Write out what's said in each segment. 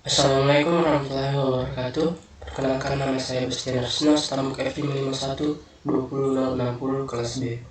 Assalamualaikum warahmatullahi wabarakatuh. Perkenalkan, nama saya Bastian Arsno, stamuk FI 51 20060 kelas B.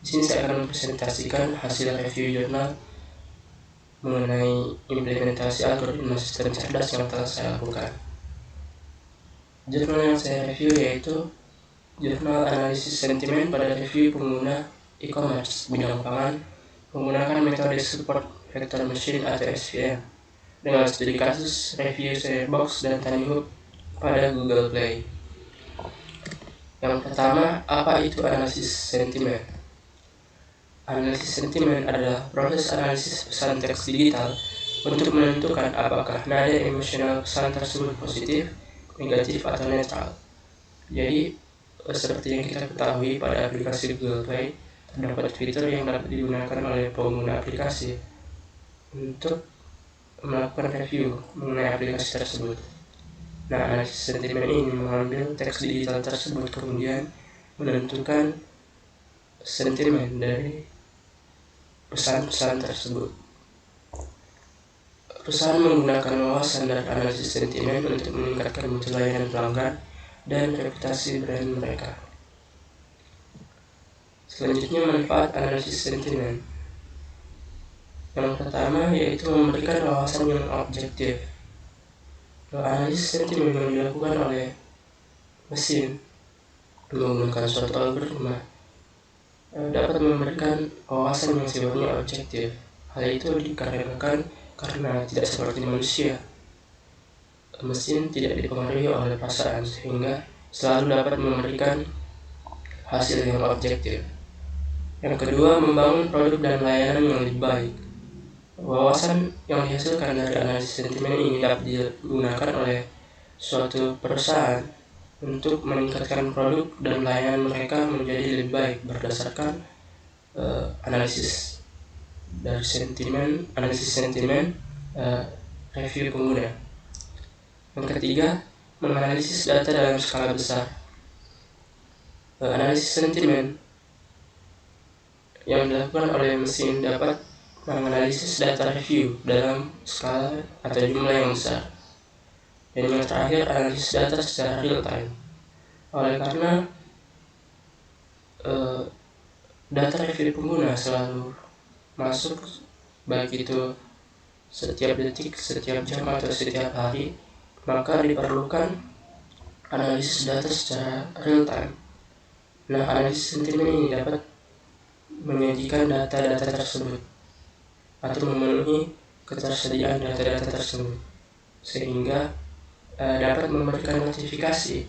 Di sini saya akan mempresentasikan hasil review jurnal mengenai implementasi algoritma sistem cerdas yang telah saya lakukan. Jurnal yang saya review yaitu Jurnal Analisis Sentimen pada Review Pengguna E-commerce bidang pangan menggunakan metode Support Vector Machine atau SVM dengan studi kasus review Sharebox dan TinyHub pada Google Play. Yang pertama, apa itu analisis sentimen? Analisis sentimen adalah proses analisis pesan teks digital untuk menentukan apakah nada emosional pesan tersebut positif, negatif, atau netral. Jadi, seperti yang kita ketahui pada aplikasi Google Play, terdapat fitur yang dapat digunakan oleh pengguna aplikasi untuk melakukan review mengenai aplikasi tersebut. Nah, analisis sentimen ini mengambil teks digital tersebut kemudian menentukan sentimen dari pesan-pesan tersebut. Perusahaan menggunakan wawasan dan analisis sentimen untuk meningkatkan mutu layanan pelanggan dan reputasi brand mereka. Selanjutnya, manfaat analisis sentimen. Yang pertama yaitu memberikan wawasan yang objektif. Analisis sentimen yang dilakukan oleh mesin menggunakan suatu algoritma dapat memberikan wawasan yang sifatnya objektif. Hal itu dikarenakan karena tidak seperti manusia, mesin tidak dipengaruhi oleh perasaan sehingga selalu dapat memberikan hasil yang objektif. Yang kedua, membangun produk dan layanan yang lebih baik. Wawasan yang dihasilkan dari analisis sentimen ini dapat digunakan oleh suatu perusahaan untuk meningkatkan produk dan layanan mereka menjadi lebih baik berdasarkan analisis sentimen review pengguna. Yang ketiga, menganalisis data dalam skala besar. Analisis sentimen yang dilakukan oleh mesin dapat menganalisis data review dalam skala atau jumlah yang besar. Dan yang terakhir, analisis data secara real time. Oleh karena data review pengguna selalu masuk, baik itu setiap detik, setiap jam, atau setiap hari, maka diperlukan analisis data secara real time. Nah, analisis sentimen ini dapat menyajikan data-data tersebut atau memenuhi ketersediaan data-data tersebut sehingga dapat memberikan notifikasi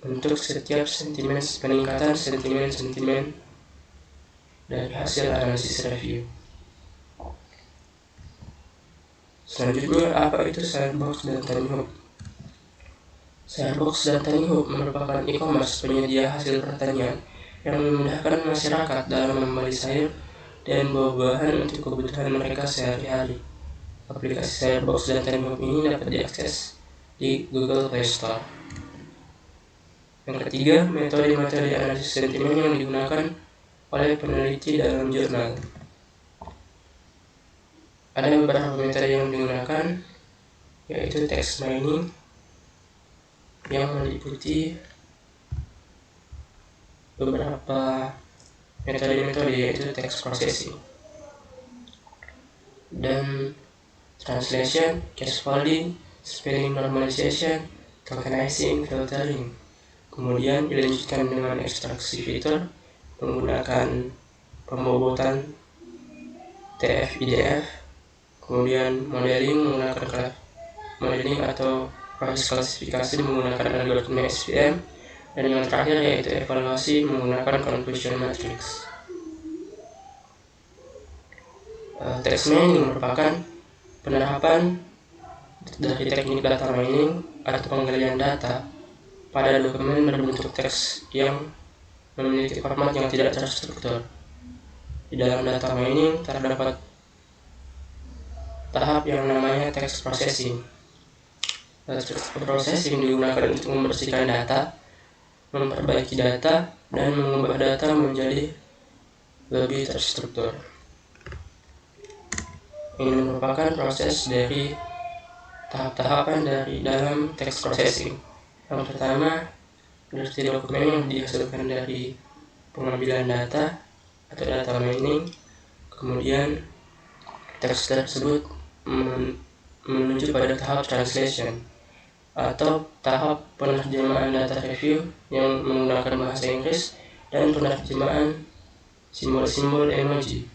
untuk setiap peningkatan sentimen dari hasil analisis review. Selanjutnya, apa itu Sharebox dan TinyHub? Sharebox dan TinyHub merupakan e-commerce penyedia hasil pertanian yang memudahkan masyarakat dalam membeli sayur dan buah-buahan untuk kebutuhan mereka sehari-hari. Aplikasi Sharebox dan TinyHub ini dapat diakses di Google Play Store. Yang ketiga, metode-metode analisis sentimen yang digunakan oleh peneliti dalam jurnal. Ada beberapa metode yang digunakan, yaitu text mining yang meliputi beberapa metode yaitu text processing dan translation, scaffolding, spelling normalization, tokenizing, filtering. Kemudian dilanjutkan dengan ekstraksi fitur menggunakan pembobotan TF-IDF, kemudian modeling menggunakan modeling atau proses klasifikasi menggunakan algoritma SVM, dan yang terakhir yaitu evaluasi menggunakan conclusion matrix. Text mining merupakan penerapan dari teknik data mining atau penggalian data pada dokumen berbentuk teks yang memiliki format yang tidak terstruktur. Di dalam data mining terdapat tahap yang namanya text processing. Processing digunakan untuk membersihkan data, memperbaiki data, dan mengubah data menjadi lebih terstruktur. Ini merupakan proses dari tahap-tahapan dari dalam text processing. Yang pertama, berarti dokumen yang dihasilkan dari pengambilan data atau data mining. Kemudian teks tersebut menuju pada tahap translation atau tahap penerjemahan data review yang menggunakan bahasa Inggris dan penerjemahan simbol-simbol emoji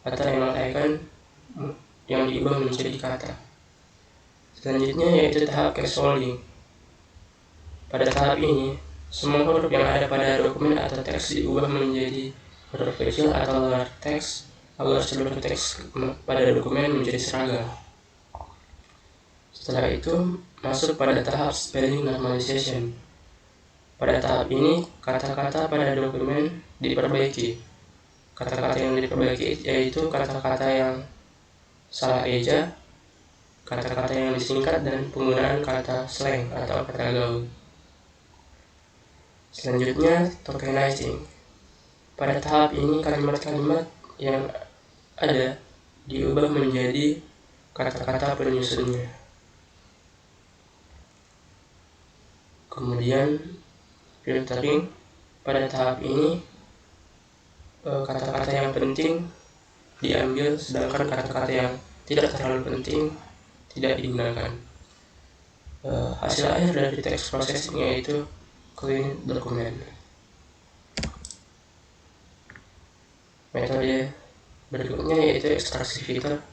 atau emoticon yang diubah menjadi kata. Selanjutnya yaitu tahap scaffolding. Pada tahap ini, semua huruf yang ada pada dokumen atau teks diubah menjadi huruf kecil atau lower text agar seluruh teks pada dokumen menjadi seragam. Setelah itu, masuk pada tahap spelling normalization. Pada tahap ini, kata-kata pada dokumen diperbaiki. Kata-kata yang diperbaiki yaitu kata-kata yang salah eja, kata-kata yang disingkat, dan penggunaan kata slang atau kata gaul. Selanjutnya, tokenizing. Pada tahap ini, kalimat-kalimat yang ada diubah menjadi kata-kata penyusunnya. Kemudian, filtering. Pada tahap ini, kata-kata yang penting diambil, sedangkan kata-kata yang tidak terlalu penting tidak digunakan. Hasil akhir dari text processing yaitu clean document. Metode berikutnya yaitu ekstraksi fitur.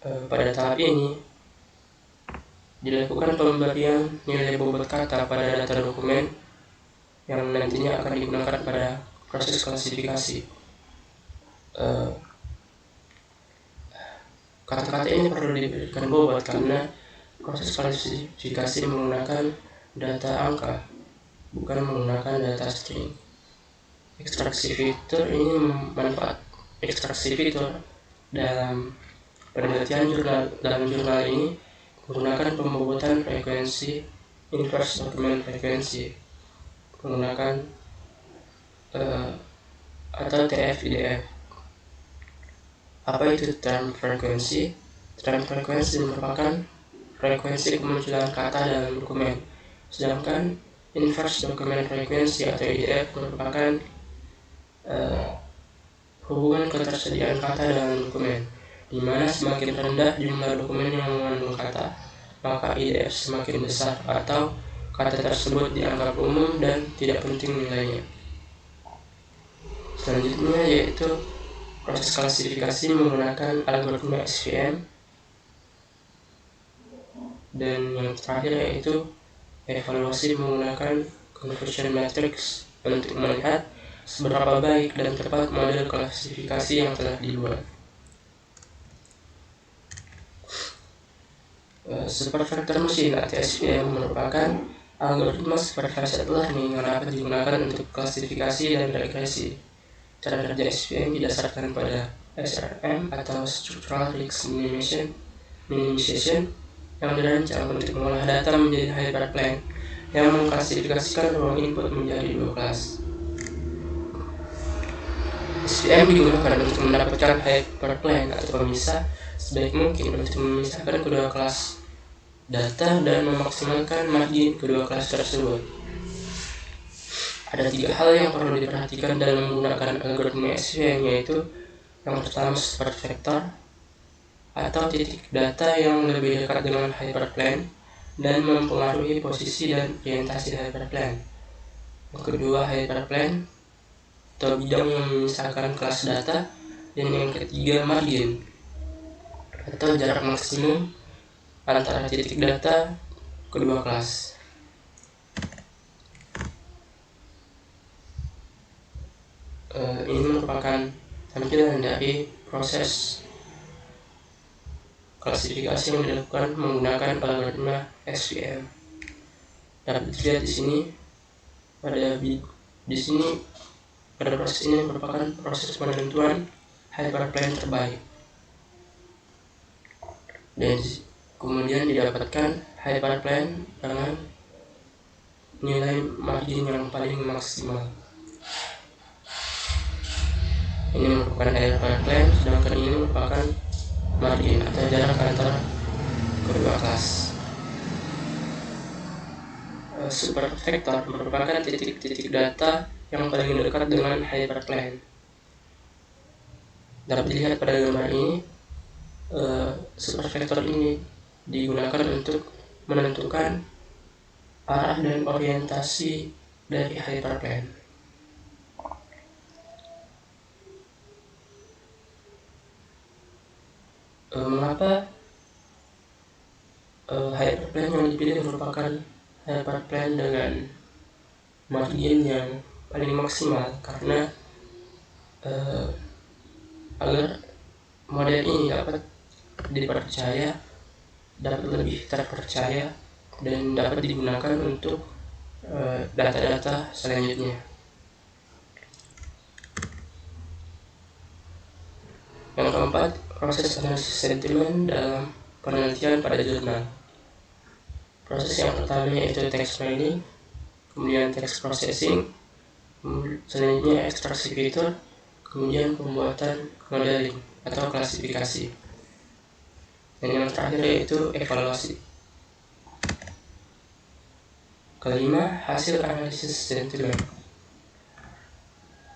Pada tahap ini dilakukan pemberian nilai bobot kata pada data dokumen yang nantinya akan digunakan pada proses klasifikasi. Kata-kata ini perlu diberikan bobot karena proses klasifikasi menggunakan data angka, bukan menggunakan data string. Ekstraksi fitur ini manfaat ekstraksi fitur dalam penelitian dalam jurnal ini menggunakan pembobotan frekuensi inverse document frekuensi menggunakan atau TF-IDF. Apa itu term frekuensi? Term frekuensi merupakan frekuensi kemunculan kata dalam dokumen, sedangkan inverse document frekuensi atau IDF merupakan hubungan ketersediaan kata dalam dokumen, di mana semakin rendah jumlah dokumen yang mengandung kata, maka IDF semakin besar atau kata tersebut dianggap umum dan tidak penting nilainya. Selanjutnya yaitu proses klasifikasi menggunakan algoritma SVM, dan yang terakhir yaitu evaluasi menggunakan conversion matrix untuk melihat seberapa baik dan tepat model klasifikasi yang telah dibuat. Supervector machine atau SVM merupakan algoritma supervised learning yang dapat digunakan untuk klasifikasi dan regresi. Cara kerja SVM didasarkan pada SRM atau Structural Risk Minimization yang dirancang untuk mengolah data menjadi hyperplane yang mengklasifikasikan ruang input menjadi 2 kelas. SVM digunakan untuk mendapatkan hyperplane atau pemisah sebaik mungkin untuk memisahkan kedua kelas data dan memaksimalkan margin kedua kelas tersebut. Ada 3 hal yang perlu diperhatikan dalam menggunakan algoritma SVM, yaitu yang pertama supervector atau titik data yang lebih dekat dengan hyperplane dan mempengaruhi posisi dan orientasi hyperplane. Yang kedua hyperplane atau bidang yang memisahkan kelas data, dan yang ketiga margin atau jarak maksimum antara titik data kedua kelas. Ini merupakan tampilan dari proses klasifikasi yang dilakukan menggunakan algoritma SVM. Dapat dilihat di sini pada proses ini merupakan proses penentuan hyperplane terbaik, dan kemudian didapatkan hyperplane dengan nilai margin yang paling maksimal. Ini merupakan hyperplane, sedangkan ini merupakan margin atau jarak antara kedua kelas. Supervector merupakan titik-titik data yang paling dekat dengan hyperplane. Dapat dilihat pada gambar ini, supervector ini digunakan untuk menentukan arah dan orientasi dari hyperplane. Mengapa hyperplane yang dipilih merupakan hyperplane dengan margin yang paling maksimal? Karena agar model ini dapat dipercaya, dapat lebih terpercaya, dan dapat digunakan untuk data-data selanjutnya. Yang keempat, proses analisis sentimen dalam penelitian pada jurnal. Proses yang pertama yaitu text mining, kemudian text processing, selanjutnya ekstraksi fitur, kemudian pembuatan modeling atau klasifikasi, dan yang terakhir yaitu evaluasi. Kelima, hasil analisis sentimen.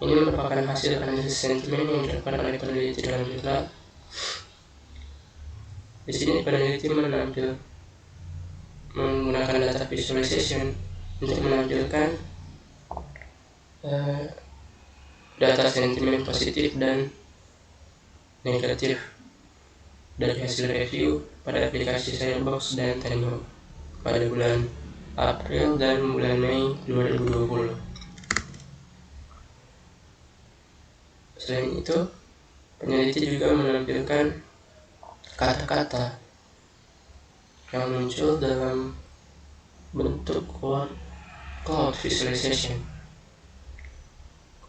Ini merupakan hasil analisis sentimen yang dilakukan oleh peneliti dalam jurnal. Di sini peneliti menggunakan data visualization untuk menampilkan data sentimen positif dan negatif dari hasil review pada aplikasi Sharebox dan Tenho pada bulan April dan bulan Mei 2020. Selain itu, peneliti juga menampilkan kata-kata yang muncul dalam bentuk word cloud visualization,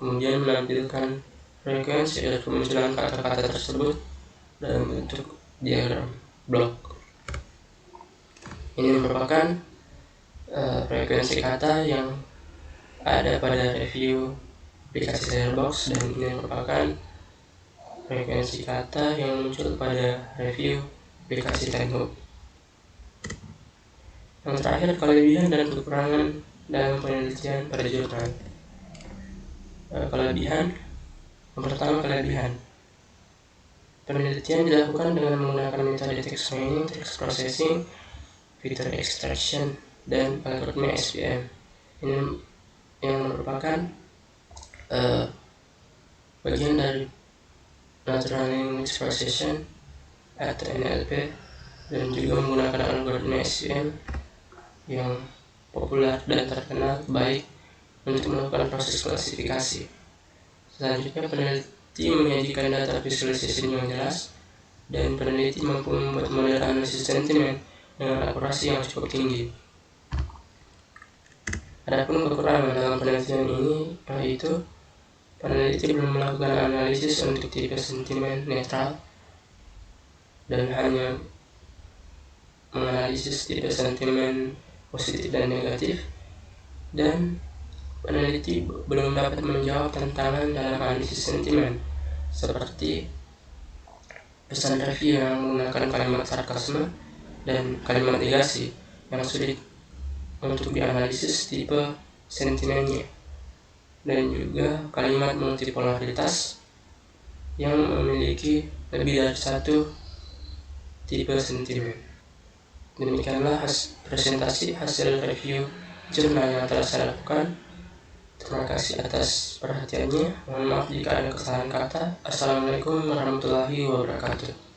kemudian menampilkan frekuensi dari kemunculan kata-kata tersebut dalam bentuk diagram blok. Ini merupakan frekuensi kata yang ada pada review aplikasi Sharebox, dan ini merupakan frekuensi kata yang muncul pada review aplikasi Tenho. Yang terakhir, kelebihan dan kekurangan dalam penelitian pada jurnal. Kelebihan, yang pertama kelebihan. Penelitian dilakukan dengan menggunakan metode text mining, text processing, feature extraction, dan algoritma SVM. Ini yang merupakan bagian dari Natural Language Processing atau NLP, dan juga menggunakan algoritma SVM yang populer dan terkenal baik untuk melakukan proses klasifikasi. Selanjutnya, peneliti menyajikan data visualization yang jelas, dan peneliti mampu membuat model analisis sentimen dengan akurasi yang cukup tinggi. Adapun kekurangan dalam penelitian ini yaitu peneliti belum melakukan analisis untuk tipe sentimen netral dan hanya menganalisis tipe sentimen positif dan negatif, dan peneliti belum dapat menjawab tantangan dalam analisis sentimen seperti pesan review yang menggunakan kalimat sarkasme dan kalimat negasi yang sulit untuk dianalisis tipe sentimennya, dan juga kalimat multipolaritas yang memiliki lebih dari satu tipe sentimen. Demikianlah presentasi hasil review jurnal yang telah saya lakukan. Terima kasih atas perhatiannya. Mohon maaf jika ada kesalahan kata. Assalamualaikum warahmatullahi wabarakatuh.